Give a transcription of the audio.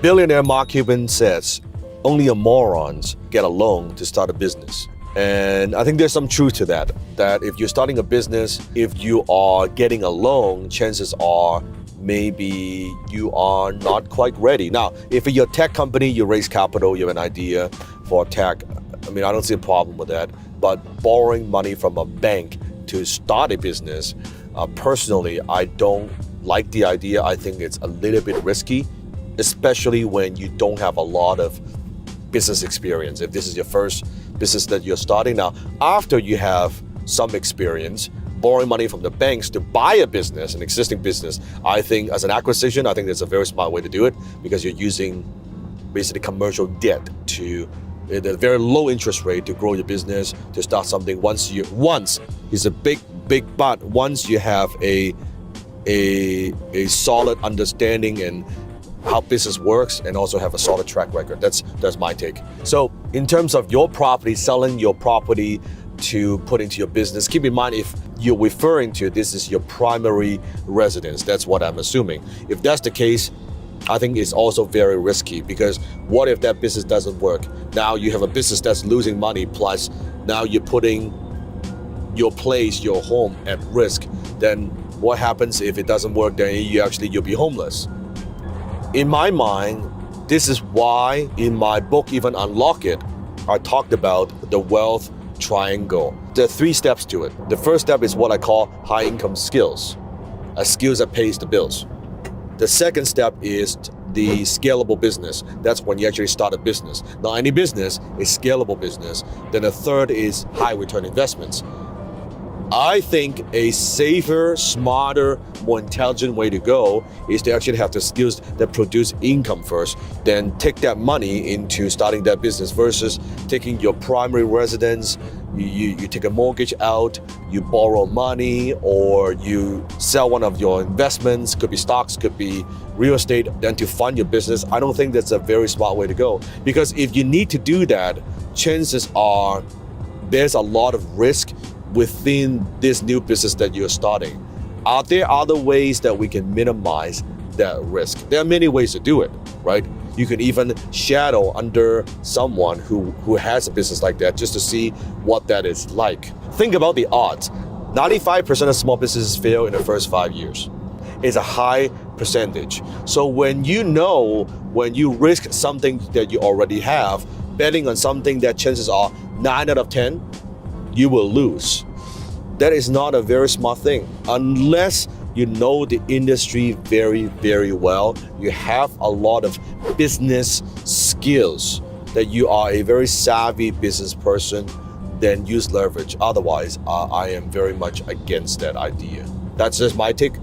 Billionaire Mark Cuban says, only a morons get a loan to start a business. And I think there's some truth to that, that if you're starting a business, if you are getting a loan, chances are maybe you are not quite ready. Now, if you're a tech company, you raise capital, you have an idea for tech, I mean, I don't see a problem with that. But borrowing money from a bank to start a business, personally, I don't like the idea. I think it's a little bit risky, especially when you don't have a lot of business experience. If this is your first business that you're starting now, after you have some experience, borrowing money from the banks to buy a business, an existing business, I think as an acquisition, I think that's a very smart way to do it, because you're using basically commercial debt to at a very low interest rate to grow your business, to start something. Once is a big but once you have a solid understanding and how business works, and also have a solid track record. That's my take. So in terms of your property, selling your property to put into your business, keep in mind, if you're referring to this is your primary residence, that's what I'm assuming. If that's the case, I think it's also very risky, because what if that business doesn't work? Now you have a business that's losing money, plus now you're putting your place, your home at risk. Then what happens if it doesn't work? Then you'll be homeless. In my mind, this is why in my book, even Unlock It, I talked about the wealth triangle. There are 3 steps to it. The first step is what I call high income skills, skills that pays the bills. The second step is the scalable business. That's when you actually start a business. Now, any business is scalable business. Then the third is high return investments. I think a safer, smarter, more intelligent way to go is to actually have the skills that produce income first, then take that money into starting that business, versus taking your primary residence, you take a mortgage out, you borrow money, or you sell one of your investments, could be stocks, could be real estate, then to fund your business. I don't think that's a very smart way to go, because if you need to do that, chances are there's a lot of risk within this new business that you're starting. Are there other ways that we can minimize that risk? There are many ways to do it, right? You can even shadow under someone who has a business like that, just to see what that is like. Think about the odds. 95% of small businesses fail in the first 5 years. It's a high percentage. So when you risk something that you already have, betting on something that chances are 9 out of 10, you will lose. That is not a very smart thing. Unless you know the industry very, very well, you have a lot of business skills, that you are a very savvy business person, then use leverage. Otherwise, I am very much against that idea. That's just my take.